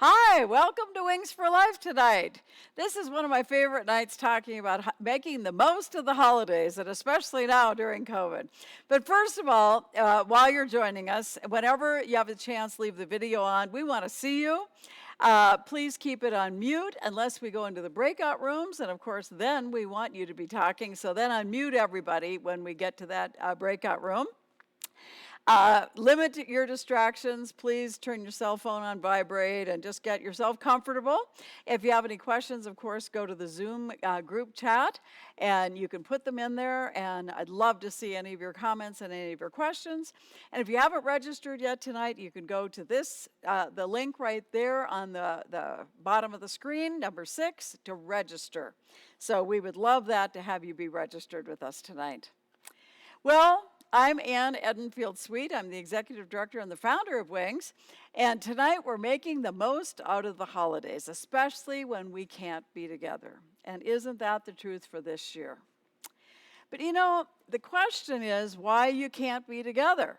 Hi, welcome to Wings for Life tonight. This is one of my favorite nights talking about making the most of the holidays, and especially now during COVID. But first of all, while you're joining us, whenever you have a chance, leave the video on. We want to see you. Please keep it on mute unless we go into the breakout rooms, and of course, then we want you to be talking. So then unmute everybody when we get to that breakout room. Limit your distractions. Please turn your cell phone on vibrate and just get yourself comfortable. If you have any questions, of course, go to the Zoom group chat and you can put them in there, and I'd love to see any of your comments and any of your questions. And if you haven't registered yet tonight, you can go to the link right there on the bottom of the screen, number 6, to register. So we would love that to have you be registered with us tonight. Well, I'm Ann Edenfield-Sweet. I'm the Executive Director and the founder of Wings. And tonight we're making the most out of the holidays, especially when we can't be together. And isn't that the truth for this year? But you know, the question is why you can't be together.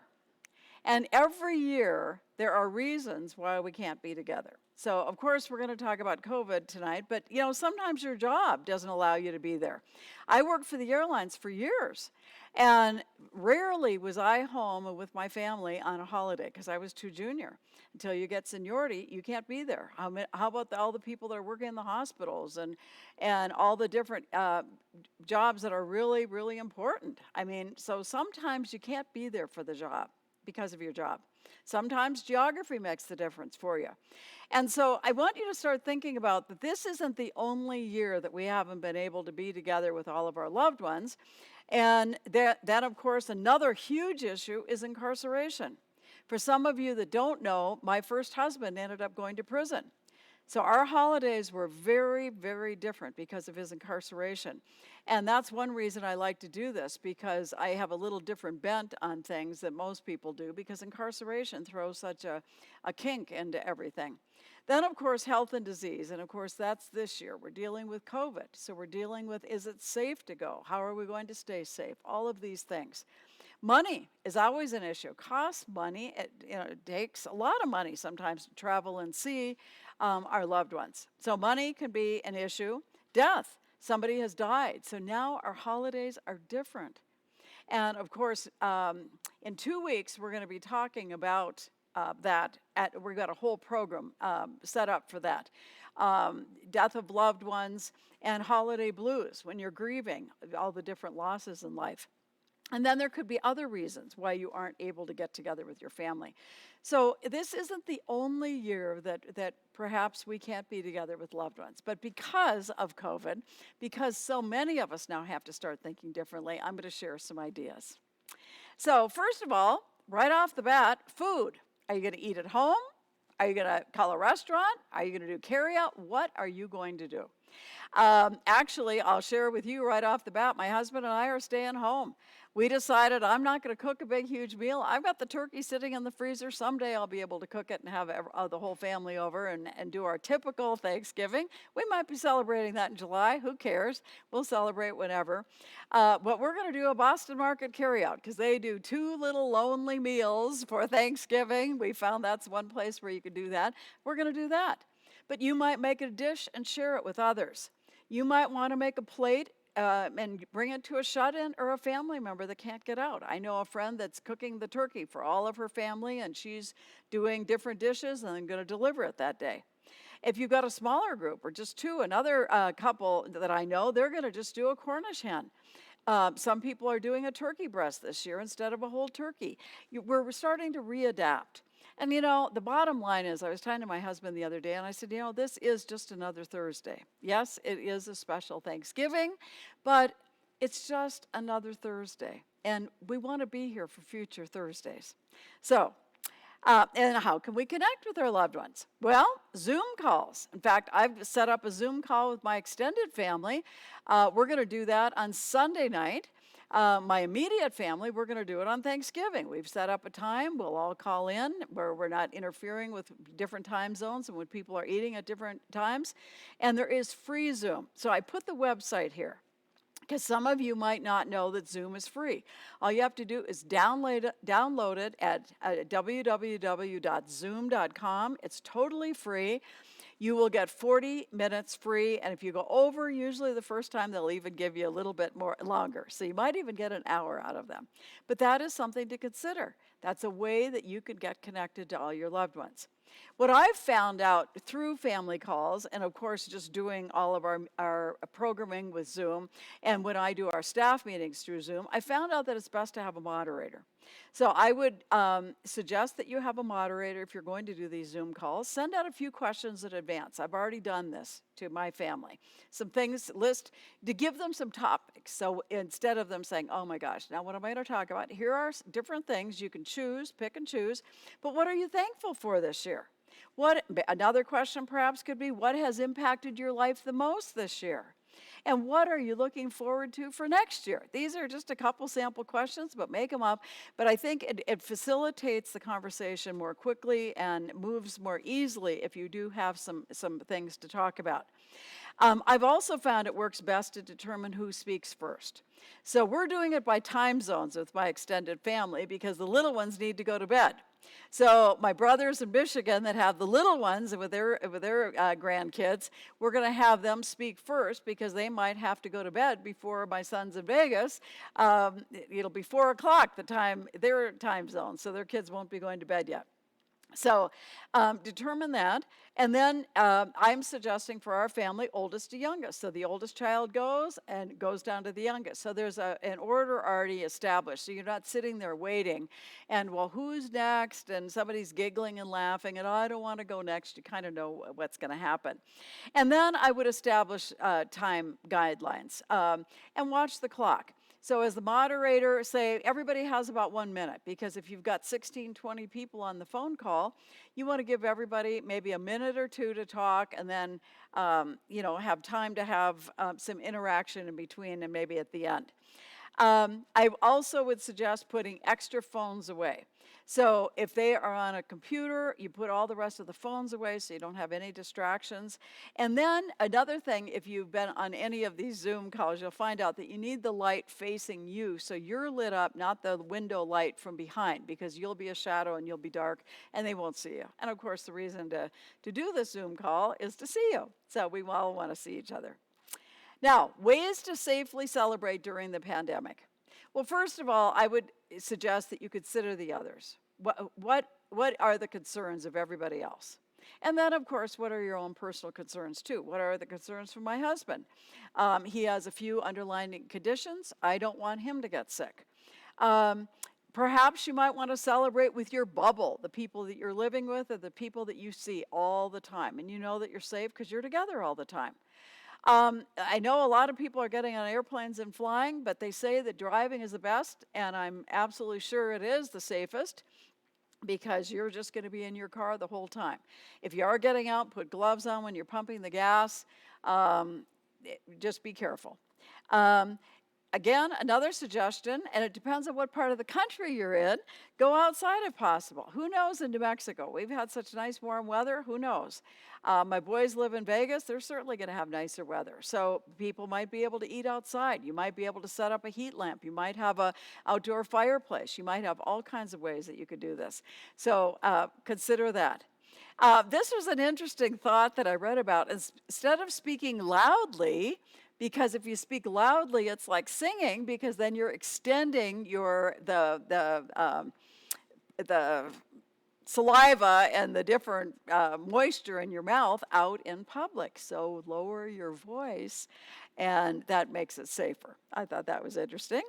And every year there are reasons why we can't be together. So of course we're going to talk about COVID tonight, but you know, sometimes your job doesn't allow you to be there. I worked for the airlines for years, and rarely was I home with my family on a holiday because I was too junior. Until you get seniority, you can't be there. How about all the people that are working in the hospitals and all the different jobs that are really, really important? I mean, so sometimes you can't be there for the job because of your job. Sometimes geography makes the difference for you. And so I want you to start thinking about that this isn't the only year that we haven't been able to be together with all of our loved ones. And that of course, another huge issue is incarceration. For some of you that don't know, my first husband ended up going to prison. So our holidays were very, very different because of his incarceration. And that's one reason I like to do this, because I have a little different bent on things than most people do, because incarceration throws such a kink into everything. Then, of course, health and disease. And of course, that's this year. We're dealing with COVID. So we're dealing with, is it safe to go? How are we going to stay safe? All of these things. Money is always an issue. Costs money. It takes a lot of money sometimes to travel and see our loved ones. So money can be an issue. Death. Somebody has died. So now our holidays are different. And of course, in 2 weeks, we're going to be talking about that. We've got a whole program set up for that. Death of loved ones and holiday blues when you're grieving all the different losses in life. And then there could be other reasons why you aren't able to get together with your family. So this isn't the only year that perhaps we can't be together with loved ones. But because of COVID, because so many of us now have to start thinking differently, I'm going to share some ideas. So first of all, right off the bat, food. Are you going to eat at home? Are you going to call a restaurant? Are you going to do carry-out? What are you going to do? Actually, I'll share with you right off the bat, my husband and I are staying home. We decided I'm not going to cook a big, huge meal. I've got the turkey sitting in the freezer. Someday I'll be able to cook it and have the whole family over and do our typical Thanksgiving. We might be celebrating that in July. Who cares? We'll celebrate whenever. But we're going to do a Boston Market carryout because they do 2 little lonely meals for Thanksgiving. We found that's one place where you could do that. We're going to do that. But you might make a dish and share it with others. You might want to make a plate and bring it to a shut-in or a family member that can't get out. I know a friend that's cooking the turkey for all of her family, and she's doing different dishes and going to deliver it that day. If you've got a smaller group or just 2, another couple that I know, they're going to just do a Cornish hen. Some people are doing a turkey breast this year instead of a whole turkey. We're starting to readapt. And you know, the bottom line is, I was talking to my husband the other day, and I said, you know, this is just another Thursday. Yes, it is a special Thanksgiving, but it's just another Thursday. And we want to be here for future Thursdays. So, and how can we connect with our loved ones? Well, Zoom calls. In fact, I've set up a Zoom call with my extended family. We're going to do that on Sunday night. My immediate family, we're going to do it on Thanksgiving. We've set up a time. We'll all call in where we're not interfering with different time zones and when people are eating at different times. And there is free Zoom. So I put the website here. because some of you might not know that Zoom is free. All you have to do is download it at www.zoom.com. It's totally free. You will get 40 minutes free, and if you go over, usually the first time they'll even give you a little bit more longer. So you might even get an hour out of them. But that is something to consider. That's a way that you could get connected to all your loved ones. What I've found out through family calls, and of course just doing all of our programming with Zoom, and when I do our staff meetings through Zoom, I found out that it's best to have a moderator. So I would suggest that you have a moderator if you're going to do these Zoom calls. Send out a few questions in advance. I've already done this to my family. Some things, list, to give them some topics. So instead of them saying, oh my gosh, now what am I going to talk about? Here are different things you can choose, pick and choose. But what are you thankful for this year? Another question perhaps could be, what has impacted your life the most this year? And what are you looking forward to for next year? These are just a couple sample questions, but make them up. But I think it facilitates the conversation more quickly and moves more easily if you do have some things to talk about. I've also found it works best to determine who speaks first. So we're doing it by time zones with my extended family because the little ones need to go to bed. So my brothers in Michigan that have the little ones with their grandkids, we're going to have them speak first because they might have to go to bed before my sons in Vegas. It'll be 4 o'clock their time zone, so their kids won't be going to bed yet. So determine that. And then I'm suggesting for our family, oldest to youngest. So the oldest child goes and goes down to the youngest. So there's an order already established. So you're not sitting there waiting and, well, who's next? And somebody's giggling and laughing and, oh, I don't want to go next. You kind of know what's going to happen. And then I would establish time guidelines and watch the clock. So as the moderator, say everybody has about 1 minute, because if you've got 16, 20 people on the phone call, you want to give everybody maybe a minute or two to talk and then, have time to have some interaction in between and maybe at the end. I also would suggest putting extra phones away. So if they are on a computer, you put all the rest of the phones away so you don't have any distractions. And then another thing, if you've been on any of these Zoom calls, you'll find out that you need the light facing you so you're lit up, not the window light from behind, because you'll be a shadow and you'll be dark and they won't see you. And of course, the reason to do this Zoom call is to see you. So we all want to see each other. Now, ways to safely celebrate during the pandemic. Well, first of all, I would suggest that you consider the others. What are the concerns of everybody else? And then, of course, what are your own personal concerns, too? What are the concerns for my husband? He has a few underlying conditions. I don't want him to get sick. Perhaps you might want to celebrate with your bubble, the people that you're living with or the people that you see all the time. And you know that you're safe because you're together all the time. I know a lot of people are getting on airplanes and flying, but they say that driving is the best, and I'm absolutely sure it is the safest because you're just going to be in your car the whole time. If you are getting out, put gloves on when you're pumping the gas. Just be careful. Again, another suggestion, and it depends on what part of the country you're in, go outside if possible. Who knows in New Mexico? We've had such nice warm weather, who knows? My boys live in Vegas, they're certainly gonna have nicer weather. So people might be able to eat outside. You might be able to set up a heat lamp. You might have an outdoor fireplace. You might have all kinds of ways that you could do this. So consider that. This was an interesting thought that I read about. Instead of speaking loudly, because if you speak loudly, it's like singing, because then you're extending the saliva and the different moisture in your mouth out in public. So lower your voice, and that makes it safer. I thought that was interesting.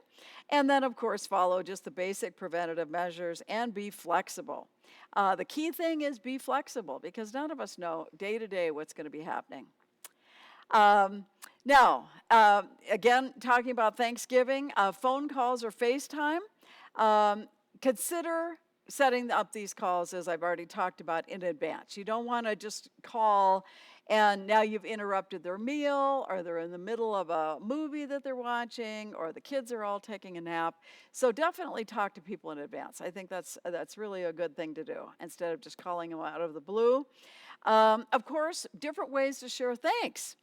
And then, of course, follow just the basic preventative measures and be flexible. The key thing is be flexible, because none of us know day to day what's going to be happening. Now, again, talking about Thanksgiving, phone calls or FaceTime, consider setting up these calls, as I've already talked about, in advance. You don't want to just call and now you've interrupted their meal, or they're in the middle of a movie that they're watching, or the kids are all taking a nap. So definitely talk to people in advance. I think that's really a good thing to do, instead of just calling them out of the blue. Of course, different ways to share thanks.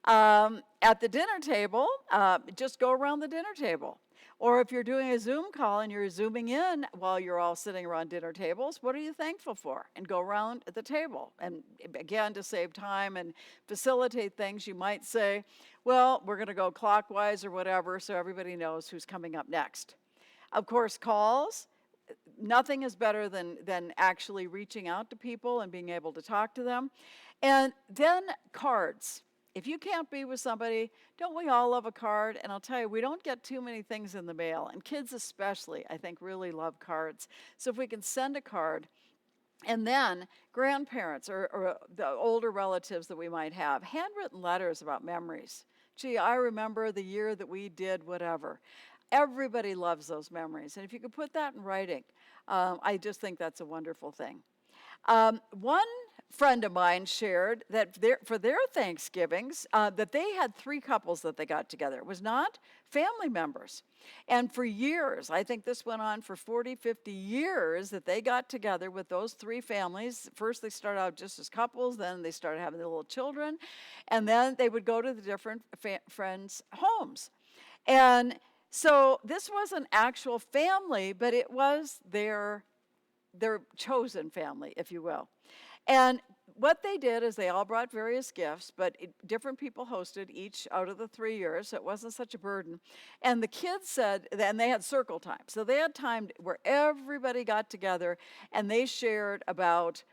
At the dinner table, just go around the dinner table. Or if you're doing a Zoom call and you're zooming in while you're all sitting around dinner tables, what are you thankful for? And go around at the table. And again, to save time and facilitate things, you might say, well, we're going to go clockwise or whatever so everybody knows who's coming up next. Of course, calls, nothing is better than actually reaching out to people and being able to talk to them. And then cards. If you can't be with somebody, don't we all love a card? And I'll tell you, we don't get too many things in the mail, and kids especially, I think, really love cards. So if we can send a card, and then grandparents or the older relatives that we might have, handwritten letters about memories. Gee, I remember the year that we did whatever. Everybody loves those memories. And if you could put that in writing, I just think that's a wonderful thing. One friend of mine shared that for their Thanksgivings, that they had 3 couples that they got together. It was not family members. And for years, I think this went on for 40, 50 years, that they got together with those 3 families. First, they started out just as couples, then they started having the little children, and then they would go to the different friends' homes. And so this wasn't actual family, but it was their chosen family, if you will. And what they did is they all brought various gifts, but different people hosted each out of the 3 years, so it wasn't such a burden. And the kids said, and they had circle time. So they had time where everybody got together and they shared about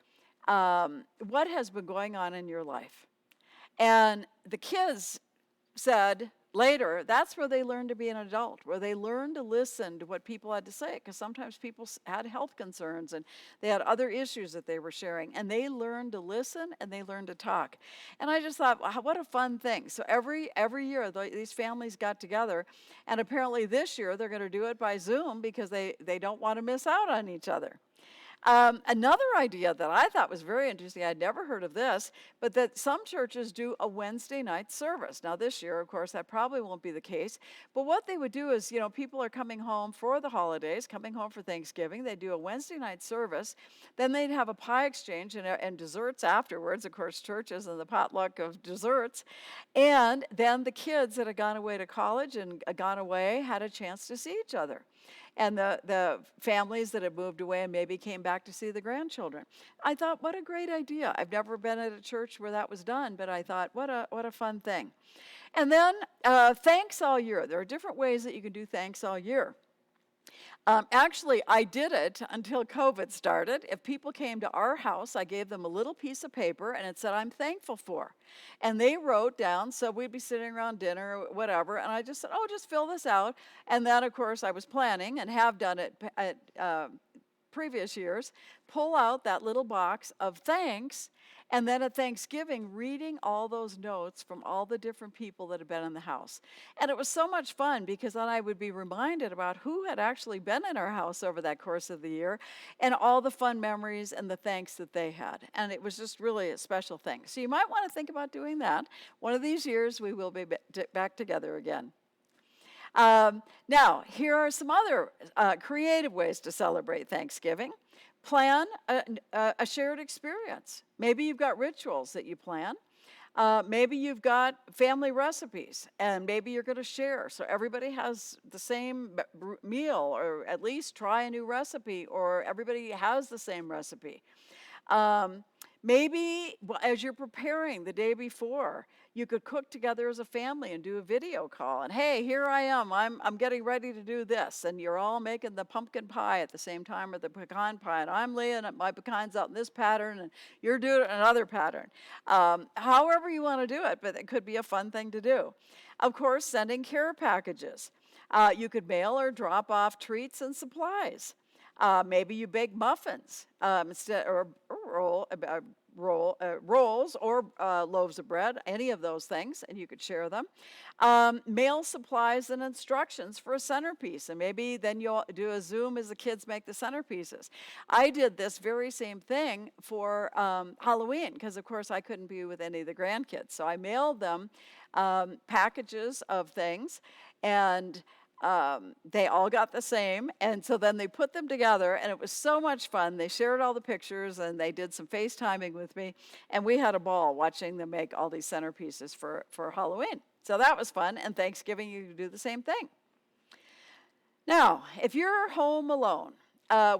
what has been going on in your life. And the kids said later, that's where they learned to be an adult, where they learned to listen to what people had to say, because sometimes people had health concerns and they had other issues that they were sharing, and they learned to listen and they learned to talk. And I just thought, wow, what a fun thing. So every year these families got together, and apparently this year they're going to do it by Zoom because they don't want to miss out on each other. Another idea that I thought was very interesting, I'd never heard of this, but that some churches do a Wednesday night service. Now this year, of course, that probably won't be the case, but what they would do is, people are coming home for the holidays, coming home for Thanksgiving, they do a Wednesday night service, then they'd have a pie exchange and desserts afterwards, of course, churches and the potluck of desserts, and then the kids that had gone away to college and gone away had a chance to see each other. And the families that had moved away and maybe came back to see the grandchildren. I thought, what a great idea. I've never been at a church where that was done, but I thought, what a fun thing. And then thanks all year. There are different ways that you can do thanks all year. Actually, I did it until COVID started. If people came to our house, I gave them a little piece of paper and it said, I'm thankful for. And they wrote down, so we'd be sitting around dinner or whatever, and I just said, oh, just fill this out. And then, of course, I was planning and have done it at previous years, pull out that little box of thanks, and then at Thanksgiving, reading all those notes from all the different people that had been in the house. And it was so much fun because then I would be reminded about who had actually been in our house over that course of the year and all the fun memories and the thanks that they had. And it was just really a special thing. So you might want to think about doing that. One of these years, we will be back together again. Now, here are some other creative ways to celebrate Thanksgiving. Plan a shared experience. Maybe you've got rituals that you plan. Maybe you've got family recipes, and maybe you're going to share. So everybody has the same meal, or at least try a new recipe, or everybody has the same recipe. Maybe as you're preparing the day before, you could cook together as a family and do a video call. And hey, here I am. I'm getting ready to do this. And you're all making the pumpkin pie at the same time, or the pecan pie. And I'm laying my pecans out in this pattern, and you're doing another pattern. However you want to do it, but it could be a fun thing to do. Of course, sending care packages. You could mail or drop off treats and supplies. Maybe you bake muffins instead, or rolls or loaves of bread, any of those things, and you could share them. Mail supplies and instructions for a centerpiece, and maybe then you'll do a Zoom as the kids make the centerpieces. I did this very same thing for Halloween, because of course I couldn't be with any of the grandkids, so I mailed them packages of things, and They all got the same, and so then they put them together, and it was so much fun. They shared all the pictures, and they did some FaceTiming with me, and we had a ball watching them make all these centerpieces for Halloween. So that was fun, and Thanksgiving, you do the same thing. Now, if you're home alone,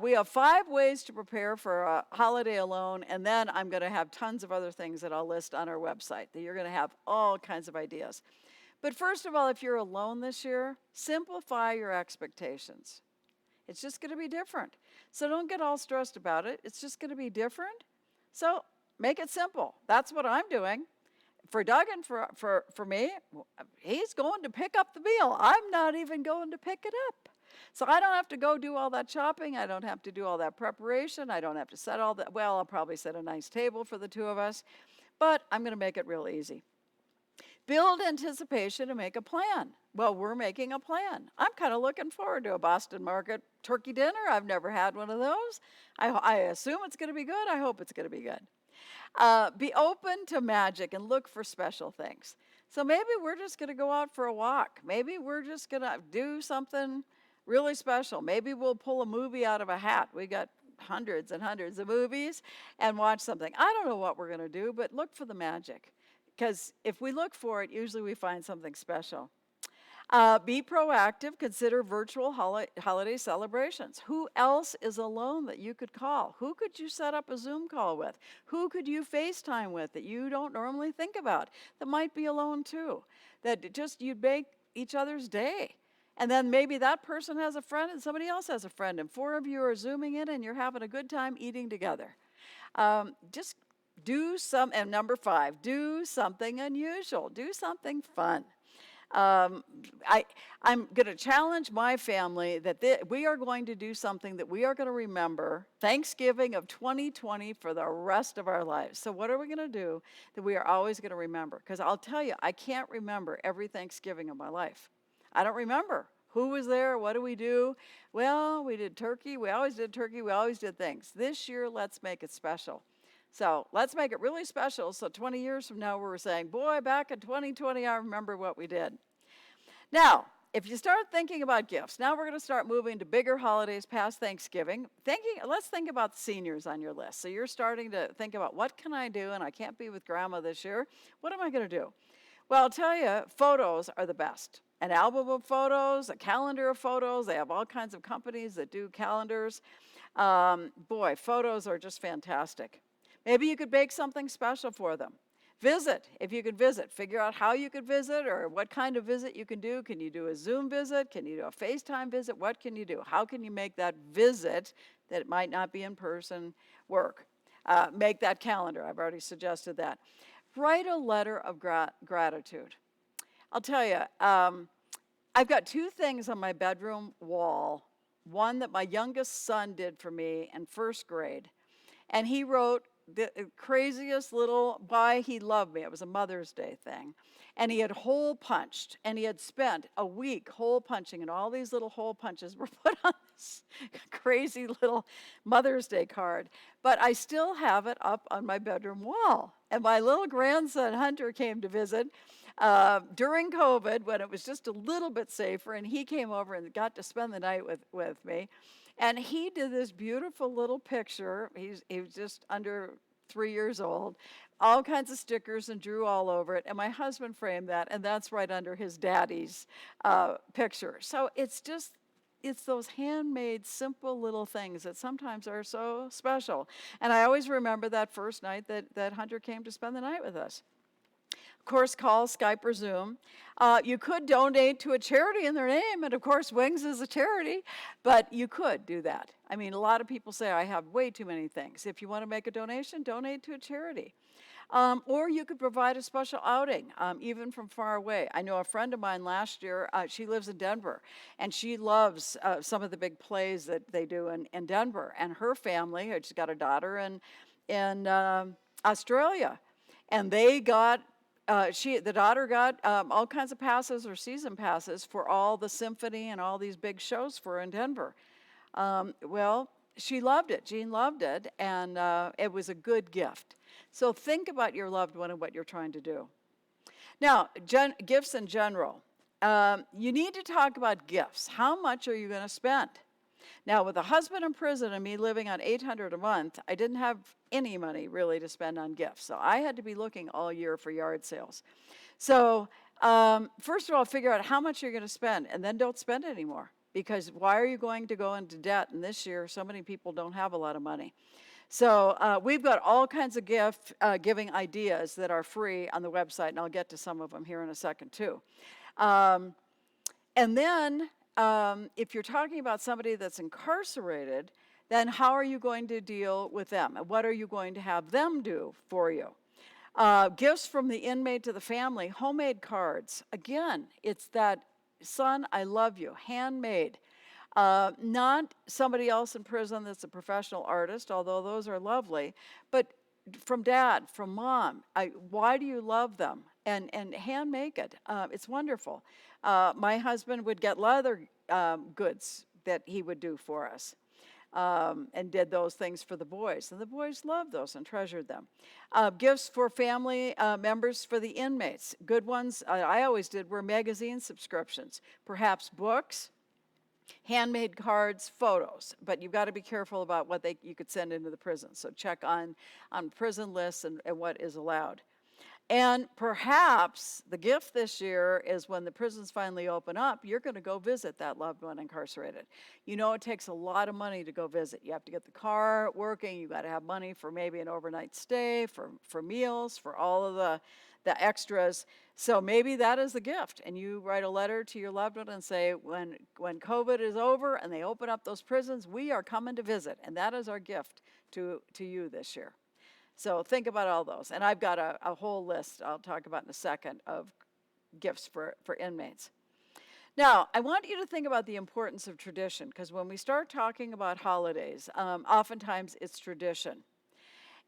we have 5 ways to prepare for a holiday alone, and then I'm going to have tons of other things that I'll list on our website that you're going to have all kinds of ideas. But first of all, if you're alone this year, simplify your expectations. It's just going to be different. So don't get all stressed about it. It's just going to be different. So make it simple. That's what I'm doing. For Doug and for me, he's going to pick up the meal. I'm not even going to pick it up. So I don't have to go do all that shopping. I don't have to do all that preparation. I don't have to set all that. Well, I'll probably set a nice table for the 2 of us, but I'm going to make it real easy. Build anticipation and make a plan. Well, we're making a plan. I'm kind of looking forward to a Boston Market turkey dinner. I've never had one of those. I assume it's going to be good. I hope it's going to be good. Be open to magic and look for special things. So maybe we're just going to go out for a walk. Maybe we're just going to do something really special. Maybe we'll pull a movie out of a hat. We got hundreds and hundreds of movies and watch something. I don't know what we're going to do, but look for the magic. Because if we look for it, usually we find something special. Be proactive. Consider virtual holiday celebrations. Who else is alone that you could call? Who could you set up a Zoom call with? Who could you FaceTime with that you don't normally think about that might be alone too? That just you'd make each other's day. And then maybe that person has a friend and somebody else has a friend, and 4 of you are Zooming in and you're having a good time eating together. Just do and number 5, do something unusual. Do something fun. I'm going to challenge my family that we are going to do something that we are going to remember Thanksgiving of 2020 for the rest of our lives. So what are we going to do that we are always going to remember? Because I'll tell you, I can't remember every Thanksgiving of my life. I don't remember. Who was there? What do we do? Well, we did turkey. We always did turkey. We always did things. This year, let's make it special. So let's make it really special. So 20 years from now, we're saying, boy, back in 2020, I remember what we did. Now, if you start thinking about gifts, now we're going to start moving to bigger holidays past Thanksgiving. Let's think about the seniors on your list. So you're starting to think about, what can I do? And I can't be with grandma this year. What am I going to do? Well, I'll tell you, photos are the best. An album of photos, a calendar of photos. They have all kinds of companies that do calendars. Boy, photos are just fantastic. Maybe you could bake something special for them. Visit, if you could visit. Figure out how you could visit or what kind of visit you can do. Can you do a Zoom visit? Can you do a FaceTime visit? What can you do? How can you make that visit that might not be in person work? Make that calendar. I've already suggested that. Write a letter of gratitude. I'll tell you, I've got 2 things on my bedroom wall. One that my youngest son did for me in 1st grade. And he wrote the craziest little why he loved me. It was a Mother's Day thing. And he had hole punched, and he had spent a week hole punching, and all these little hole punches were put on this crazy little Mother's Day card. But I still have it up on my bedroom wall. And my little grandson, Hunter, came to visit during COVID when it was just a little bit safer, and he came over and got to spend the night with me. And he did this beautiful little picture. He was just under 3 years old, all kinds of stickers and drew all over it. And my husband framed that, and that's right under his daddy's picture. So it's those handmade, simple little things that sometimes are so special. And I always remember that first night that Hunter came to spend the night with us. Of course, call, Skype, or Zoom. You could donate to a charity in their name, and of course, Wings is a charity, but you could do that. I mean, a lot of people say, I have way too many things. If you want to make a donation, donate to a charity. Or you could provide a special outing, even from far away. I know a friend of mine last year, she lives in Denver, and she loves some of the big plays that they do in Denver. And her family, she's got a daughter in Australia, and they got the daughter got all kinds of passes or season passes for all the symphony and all these big shows for her in Denver. Well, she loved it. Jean loved it, and it was a good gift. So think about your loved one and what you're trying to do. Now, gifts in general. you need to talk about gifts. How much are you going to spend? Now, with a husband in prison and me living on $800 a month, I didn't have any money really to spend on gifts. So I had to be looking all year for yard sales. So first of all, figure out how much you're going to spend, and then don't spend anymore. Because why are you going to go into debt? And this year, so many people don't have a lot of money. So we've got all kinds of giving ideas that are free on the website, and I'll get to some of them here in a second too. And then if you're talking about somebody that's incarcerated, then how are you going to deal with them? And what are you going to have them do for you? Gifts from the inmate to the family, homemade cards. Again, it's that, son, I love you, handmade. Not somebody else in prison that's a professional artist, although those are lovely, but from dad, from mom. Why do you love them? And hand make it. It's wonderful. My husband would get leather goods that he would do for us. And did those things for the boys. And the boys loved those and treasured them. Gifts for family members for the inmates. Good ones I always did were magazine subscriptions, perhaps books, handmade cards, photos. But you've got to be careful about what you could send into the prison. So check on prison lists and what is allowed. And perhaps the gift this year is when the prisons finally open up, you're going to go visit that loved one incarcerated. You know, it takes a lot of money to go visit. You have to get the car working. You've got to have money for maybe an overnight stay, for meals, for all of the extras. So maybe that is the gift. And you write a letter to your loved one and say, when COVID is over and they open up those prisons, we are coming to visit. And that is our gift to you this year. So think about all those. And I've got a whole list I'll talk about in a second of gifts for inmates. Now, I want you to think about the importance of tradition, because when we start talking about holidays, oftentimes it's tradition.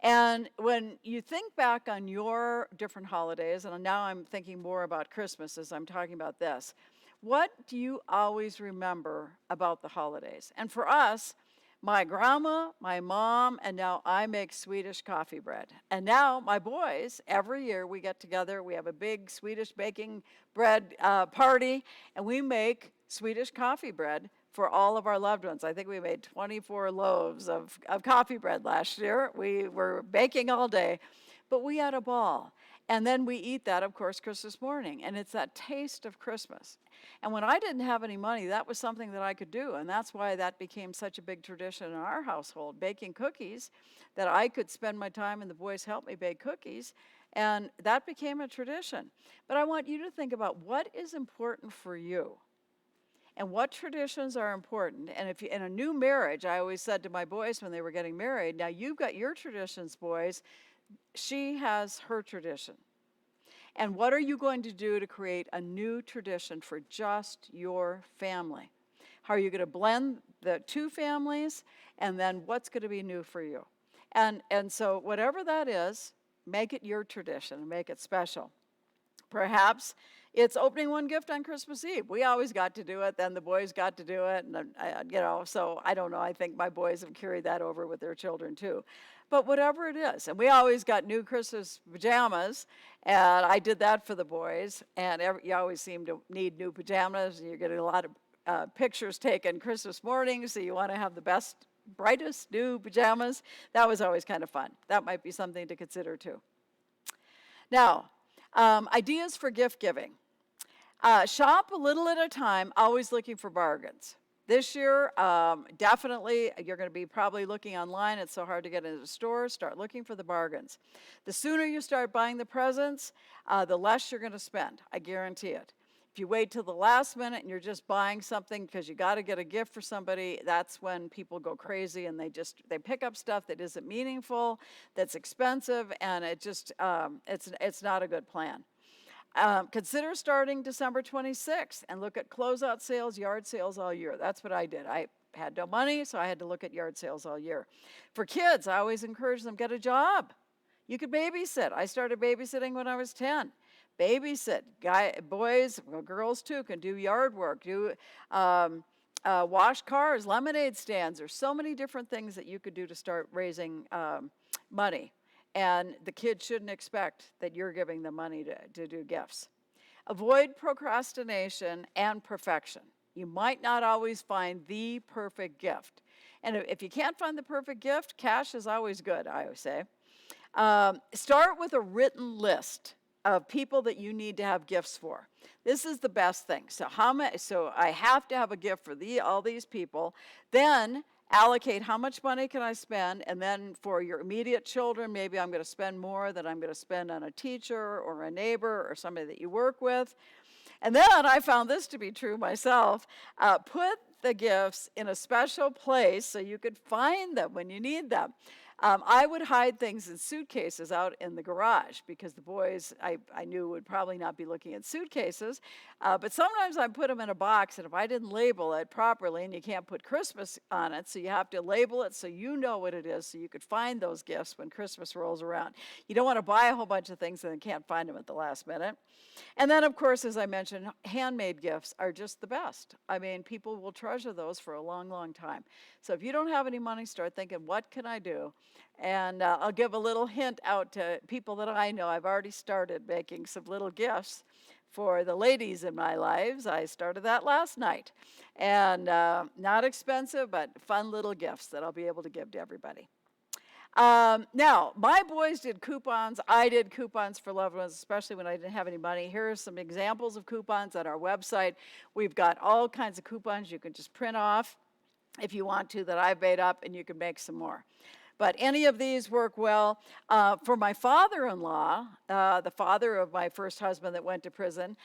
And when you think back on your different holidays, and now I'm thinking more about Christmas as I'm talking about this, what do you always remember about the holidays? And for us, my grandma, my mom, and now I make Swedish coffee bread. And now my boys, every year we get together, we have a big Swedish baking bread party, and we make Swedish coffee bread for all of our loved ones. I think we made 24 loaves of coffee bread last year. We were baking all day, but we had a ball. And then we eat that, of course, Christmas morning. And it's that taste of Christmas. And when I didn't have any money, that was something that I could do. And that's why that became such a big tradition in our household, baking cookies, that I could spend my time and the boys helped me bake cookies. And that became a tradition. But I want you to think about what is important for you and what traditions are important. And if you, in a new marriage, I always said to my boys when they were getting married, now you've got your traditions, boys. She has her tradition. And what are you going to do to create a new tradition for just your family? How are you going to blend the two families? And then what's going to be new for you? And so whatever that is, make it your tradition, make it special. Perhaps it's opening one gift on Christmas Eve. We always got to do it, then the boys got to do it, and so I don't know, I think my boys have carried that over with their children too. But whatever it is, and we always got new Christmas pajamas, and I did that for the boys, and you always seem to need new pajamas, and you're getting a lot of pictures taken Christmas morning, so you want to have the best, brightest new pajamas. That was always kind of fun. That might be something to consider too. Now, ideas for gift giving. Shop a little at a time, always looking for bargains. This year, definitely, you're going to be probably looking online. It's so hard to get into the stores. Start looking for the bargains. The sooner you start buying the presents, the less you're going to spend. I guarantee it. If you wait till the last minute and you're just buying something because you got to get a gift for somebody, that's when people go crazy and they pick up stuff that isn't meaningful, that's expensive, and it's not a good plan. Consider starting December 26th and look at closeout sales, yard sales all year. That's what I did. I had no money, so I had to look at yard sales all year. For kids, I always encourage them, get a job. You could babysit. I started babysitting when I was 10. Babysit. Boys, well, girls too, can do yard work, wash cars, lemonade stands. There's so many different things that you could do to start raising money. And the kids shouldn't expect that you're giving them money to do gifts. Avoid procrastination and perfection. You might not always find the perfect gift. And if you can't find the perfect gift, cash is always good, I always say. Start with a written list of people that you need to have gifts for. This is the best thing. So so I have to have a gift for all these people. Then allocate how much money can I spend, and then for your immediate children, maybe I'm going to spend more than I'm going to spend on a teacher or a neighbor or somebody that you work with. And then I found this to be true myself. Put the gifts in a special place so you could find them when you need them. I would hide things in suitcases out in the garage because the boys I knew would probably not be looking at suitcases. But sometimes I put them in a box, and if I didn't label it properly, and you can't put Christmas on it, so you have to label it so you know what it is so you could find those gifts when Christmas rolls around. You don't want to buy a whole bunch of things and then can't find them at the last minute. And then, of course, as I mentioned, handmade gifts are just the best. I mean, people will treasure those for a long, long time. So if you don't have any money, start thinking, what can I do? And I'll give a little hint out to people that I know. I've already started making some little gifts for the ladies in my lives. I started that last night. And not expensive, but fun little gifts that I'll be able to give to everybody. Now, my boys did coupons. I did coupons for loved ones, especially when I didn't have any money. Here are some examples of coupons on our website. We've got all kinds of coupons you can just print off if you want to that I've made up, and you can make some more. But any of these work well. For my father-in-law, the father of my first husband that went to prison,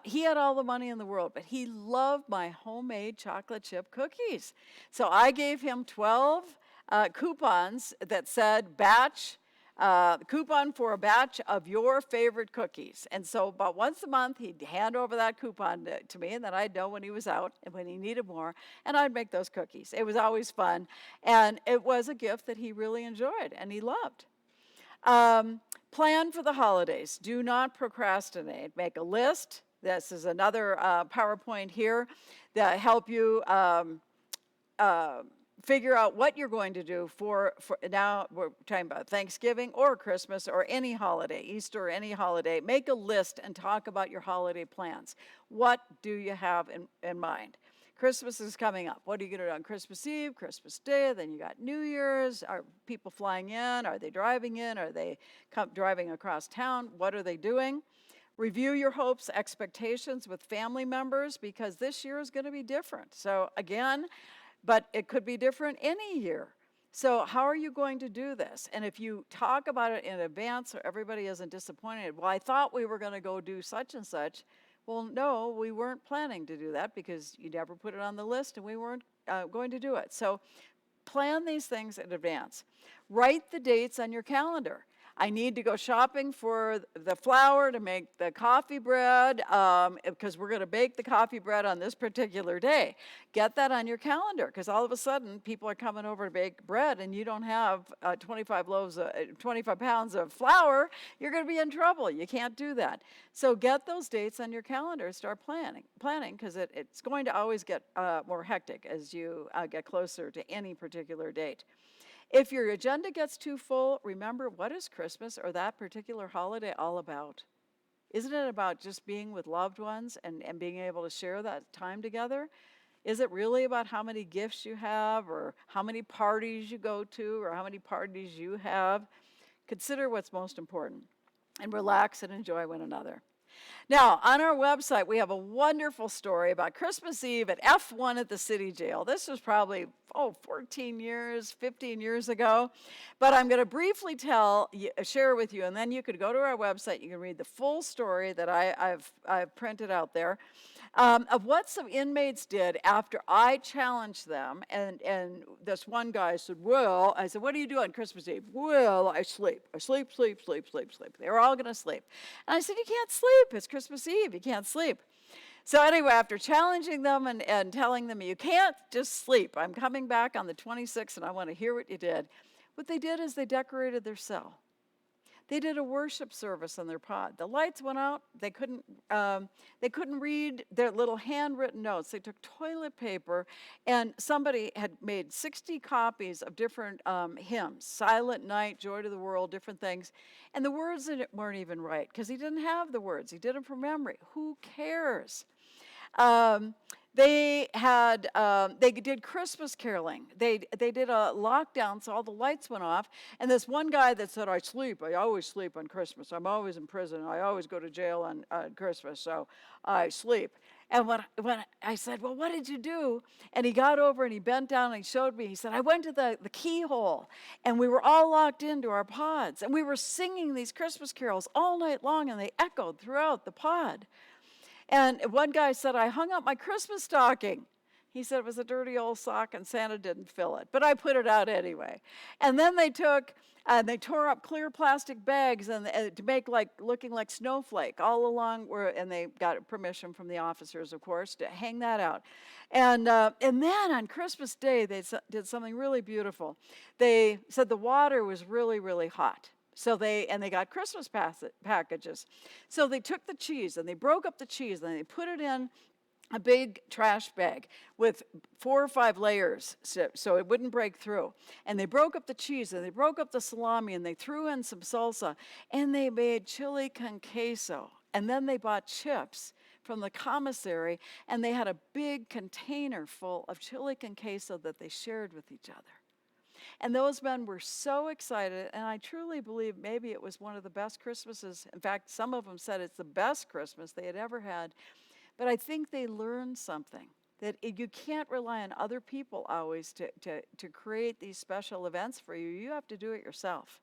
he had all the money in the world, but he loved my homemade chocolate chip cookies. So I gave him 12 coupons that said coupon for a batch of your favorite cookies. And so about once a month, he'd hand over that coupon to me, and then I'd know when he was out and when he needed more, and I'd make those cookies. It was always fun, and it was a gift that he really enjoyed and he loved. Plan for the holidays. Do not procrastinate. Make a list. This is another PowerPoint here that help you figure out what you're going to do for now we're talking about Thanksgiving or Christmas or any holiday, Easter or any holiday. Make a list and talk about your holiday plans. What do you have in mind? Christmas is coming up. What are you going to do on Christmas Eve, Christmas Day? Then you got New Year's. Are people flying in? Are they driving in? Are they driving across town? What are they doing? Review your hopes, expectations with family members, because this year is going to be different. So again, but it could be different any year. So how are you going to do this? And if you talk about it in advance so everybody isn't disappointed, well, I thought we were going to go do such and such. Well, no, we weren't planning to do that because you never put it on the list and we weren't going to do it. So plan these things in advance. Write the dates on your calendar. I need to go shopping for the flour to make the coffee bread because we're going to bake the coffee bread on this particular day. Get that on your calendar because all of a sudden people are coming over to bake bread and you don't have 25 pounds of flour. You're going to be in trouble. You can't do that. So get those dates on your calendar. Start planning because it's going to always get more hectic as you get closer to any particular date. If your agenda gets too full, remember, what is Christmas or that particular holiday all about? Isn't it about just being with loved ones and being able to share that time together? Is it really about how many gifts you have or how many parties you go to or how many parties you have? Consider what's most important and relax and enjoy one another. Now, on our website, we have a wonderful story about Christmas Eve at F1 at the city jail. This was probably, 14 years, 15 years ago. But I'm going to briefly share with you, and then you could go to our website. You can read the full story that I've printed out there of what some inmates did after I challenged them. And this one guy said, well, I said, what do you do on Christmas Eve? Well, I sleep. I sleep. They were all going to sleep. And I said, you can't sleep. It's Christmas Eve. You can't sleep. So anyway, after challenging them and telling them, you can't just sleep. I'm coming back on the 26th, and I want to hear what you did. What they did is they decorated their cell. They did a worship service in their pod. The lights went out. They couldn't read their little handwritten notes. They took toilet paper, and somebody had made 60 copies of different hymns, Silent Night, Joy to the World, different things. And the words in it weren't even right because he didn't have the words. He did them from memory. Who cares? They did Christmas caroling. They did a lockdown, so all the lights went off. And this one guy that said, I always sleep on Christmas. I'm always in prison. I always go to jail on Christmas, so I sleep. And when I said, well, what did you do? And he got over and he bent down and he showed me. He said, I went to the keyhole, and we were all locked into our pods. And we were singing these Christmas carols all night long, and they echoed throughout the pod. And one guy said, I hung up my Christmas stocking. He said it was a dirty old sock and Santa didn't fill it, but I put it out anyway. And then they tore up clear plastic bags and to make looking like snowflake all along, and they got permission from the officers, of course, to hang that out. And then on Christmas Day, they did something really beautiful. They said the water was really, really hot. So they got Christmas packages. So they took the cheese and they broke up the cheese and they put it in a big trash bag with 4 or 5 layers so it wouldn't break through. And they broke up the cheese and they broke up the salami and they threw in some salsa and they made chili con queso. And then they bought chips from the commissary and they had a big container full of chili con queso that they shared with each other. And those men were so excited, and I truly believe maybe it was one of the best Christmases. In fact, some of them said it's the best Christmas they had ever had. But I think they learned something, that you can't rely on other people always to create these special events for you. You have to do it yourself.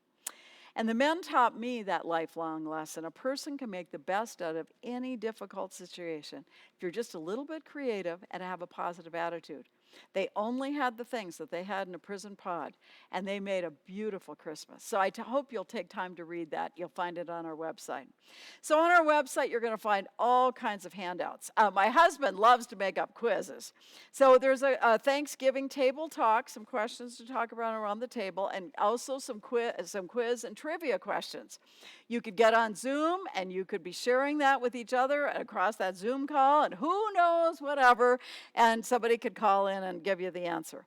And the men taught me that lifelong lesson. A person can make the best out of any difficult situation if you're just a little bit creative and have a positive attitude. They only had the things that they had in a prison pod, and they made a beautiful Christmas. So I hope you'll take time to read that. You'll find it on our website. So on our website, you're going to find all kinds of handouts. My husband loves to make up quizzes. So there's a Thanksgiving table talk, some questions to talk about around the table, and also some quiz and trivia questions. You could get on Zoom, and you could be sharing that with each other across that Zoom call, and who knows, whatever, and somebody could call in and give you the answer.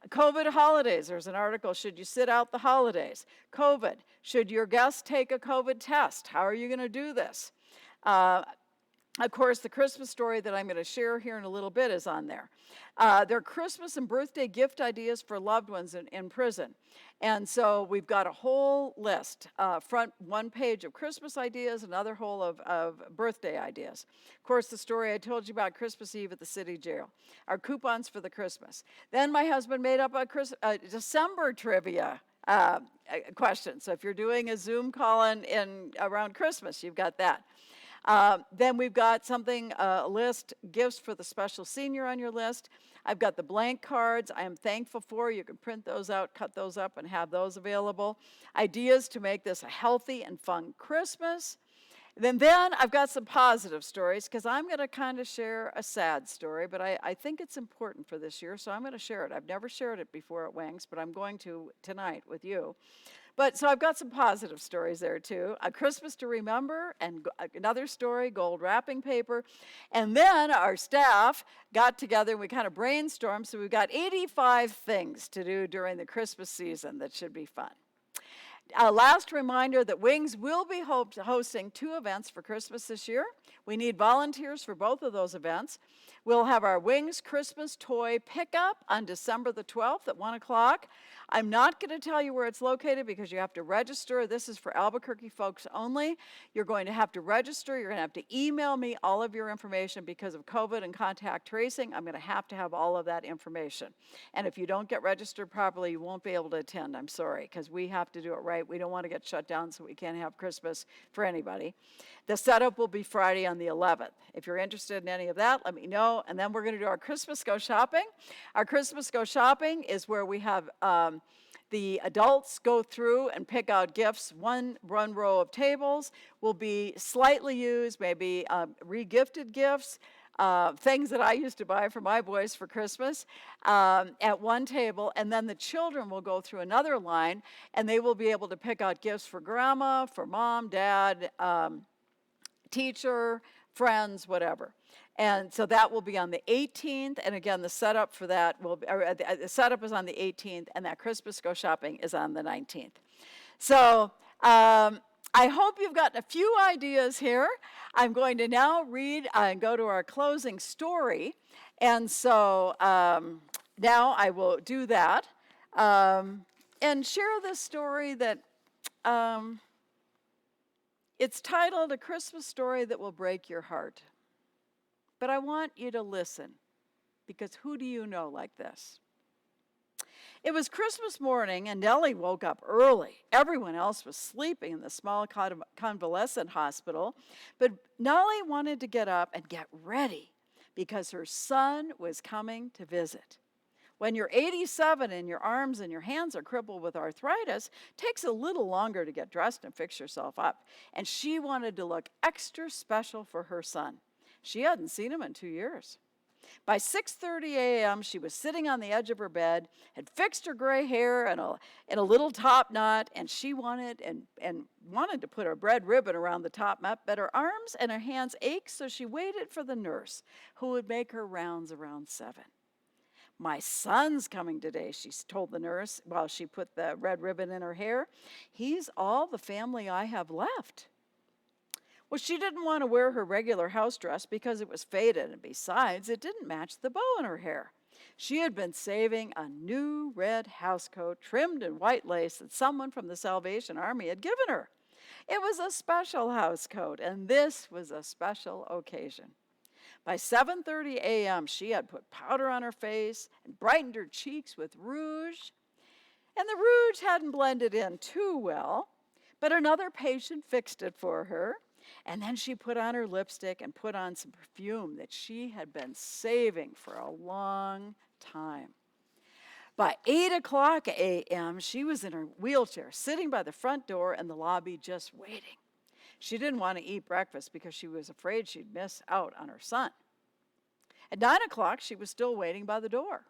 COVID holidays, there's an article, should you sit out the holidays? COVID, should your guests take a COVID test? How are you going to do this? Of course, the Christmas story that I'm going to share here in a little bit is on there. There are Christmas and birthday gift ideas for loved ones in prison. And so we've got a whole list, front one page of Christmas ideas, another whole of birthday ideas. Of course, the story I told you about Christmas Eve at the city jail, our coupons for the Christmas. Then my husband made up a December trivia question. So if you're doing a Zoom call in around Christmas, you've got that. Then we've got something, a list, gifts for the special senior on your list. I've got the blank cards I am thankful for. You can print those out, cut those up, and have those available. Ideas to make this a healthy and fun Christmas. Then I've got some positive stories because I'm going to kind of share a sad story, but I think it's important for this year, so I'm going to share it. I've never shared it before at Wings, but I'm going to tonight with you. But so I've got some positive stories there too. A Christmas to remember, and another story, gold wrapping paper. And then our staff got together and we kind of brainstormed. So we've got 85 things to do during the Christmas season that should be fun. Last reminder that Wings will be hosting 2 events for Christmas this year. We need volunteers for both of those events. We'll have our Wings Christmas toy pickup on December the 12th at 1 o'clock. I'm not going to tell you where it's located because you have to register. This is for Albuquerque folks only. You're going to have to register. You're going to have to email me all of your information because of COVID and contact tracing. I'm going to have all of that information. And if you don't get registered properly, you won't be able to attend. I'm sorry, because we have to do it right. We don't want to get shut down so we can't have Christmas for anybody. The setup will be Friday on the 11th. If you're interested in any of that, let me know. And then we're going to do our Christmas Go Shopping. Our Christmas Go Shopping is where we have the adults go through and pick out gifts. One row of tables will be slightly used, maybe re-gifted gifts. things that I used to buy for my boys for Christmas at one table, and then the children will go through another line, and they will be able to pick out gifts for grandma, for mom, dad, teacher, friends, whatever. And so that will be on the 18th, and again, the setup for that will be, the setup is on the 18th, and that Christmas Go Shopping is on the 19th. So I hope you've gotten a few ideas here. I'm going to now read and go to our closing story. And so now I will do that and share this story that it's titled A Christmas Story That Will Break Your Heart. But I want you to listen, because who do you know like this? It was Christmas morning, and Nellie woke up early. Everyone else was sleeping in the small convalescent hospital, but Nellie wanted to get up and get ready because her son was coming to visit. When you're 87 and your arms and your hands are crippled with arthritis, it takes a little longer to get dressed and fix yourself up. And she wanted to look extra special for her son. She hadn't seen him in 2 years. By 6:30 a.m., she was sitting on the edge of her bed, had fixed her gray hair in a little top knot, and she wanted to put a red ribbon around the top knot, but her arms and her hands ached, so she waited for the nurse, who would make her rounds around 7. My son's coming today, she told the nurse while she put the red ribbon in her hair. He's all the family I have left. Well, she didn't want to wear her regular house dress because it was faded, and besides, it didn't match the bow in her hair. She had been saving a new red housecoat trimmed in white lace that someone from the Salvation Army had given her. It was a special housecoat, and this was a special occasion. By 7:30 a.m., she had put powder on her face and brightened her cheeks with rouge. And the rouge hadn't blended in too well, but another patient fixed it for her. And then she put on her lipstick and put on some perfume that she had been saving for a long time. By 8 o'clock a.m., she was in her wheelchair, sitting by the front door in the lobby just waiting. She didn't want to eat breakfast because she was afraid she'd miss out on her son. At 9 o'clock, she was still waiting by the door.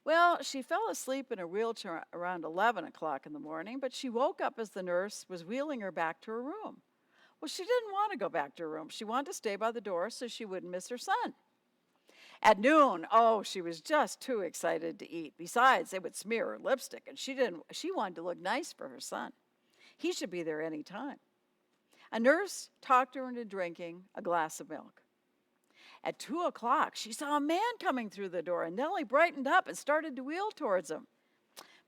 Well, she fell asleep in her wheelchair around 11 o'clock in the morning, but she woke up as the nurse was wheeling her back to her room. Well, she didn't want to go back to her room. She wanted to stay by the door so she wouldn't miss her son. At noon, she was just too excited to eat. Besides, they would smear her lipstick, and she wanted to look nice for her son. He should be there any time. A nurse talked her into drinking a glass of milk. At 2 o'clock, she saw a man coming through the door, and Nellie brightened up and started to wheel towards him.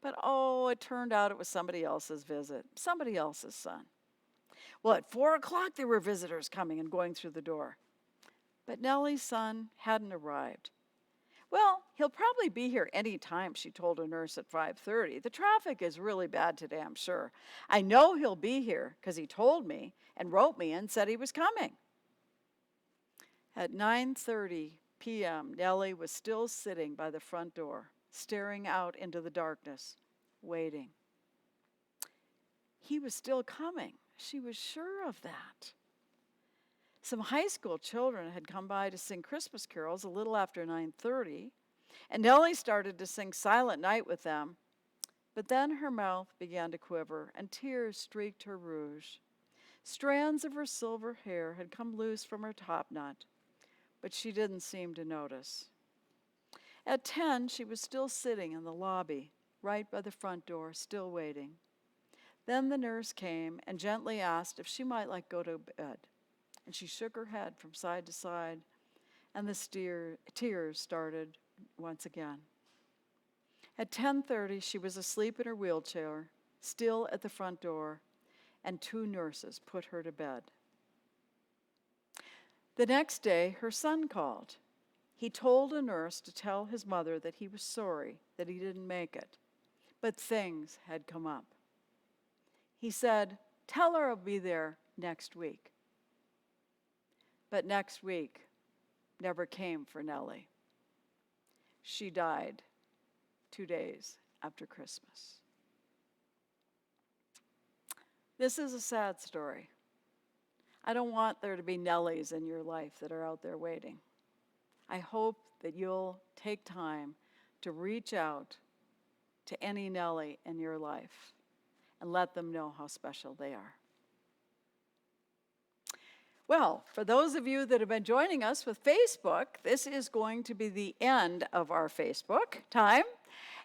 But it turned out it was somebody else's visit, somebody else's son. Well, at 4 o'clock, there were visitors coming and going through the door. But Nellie's son hadn't arrived. Well, he'll probably be here any time, she told a nurse at 5:30. The traffic is really bad today, I'm sure. I know he'll be here because he told me and wrote me and said he was coming. At 9:30 p.m., Nellie was still sitting by the front door, staring out into the darkness, waiting. He was still coming. She was sure of that. Some high school children had come by to sing Christmas carols a little after 9:30, and Nellie started to sing Silent Night with them. But then her mouth began to quiver, and tears streaked her rouge. Strands of her silver hair had come loose from her top knot, but she didn't seem to notice. At 10, she was still sitting in the lobby, right by the front door, still waiting. Then the nurse came and gently asked if she might like go to bed. And she shook her head from side to side, and the tears started once again. At 10:30, she was asleep in her wheelchair, still at the front door, and 2 nurses put her to bed. The next day, her son called. He told a nurse to tell his mother that he was sorry that he didn't make it, but things had come up. He said, "Tell her I'll be there next week." But next week never came for Nellie. She died 2 days after Christmas. This is a sad story. I don't want there to be Nellies in your life that are out there waiting. I hope that you'll take time to reach out to any Nellie in your life and let them know how special they are. Well, for those of you that have been joining us with Facebook, this is going to be the end of our Facebook time.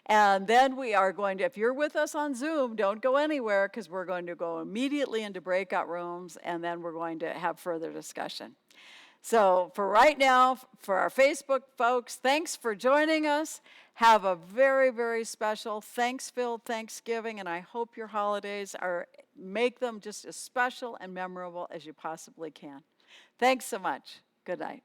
And then we are going to, if you're with us on Zoom, don't go anywhere because we're going to go immediately into breakout rooms and then we're going to have further discussion. So for right now, for our Facebook folks, thanks for joining us. Have a very, very special thanks-filled Thanksgiving, and I hope your holidays make them just as special and memorable as you possibly can. Thanks so much. Good night.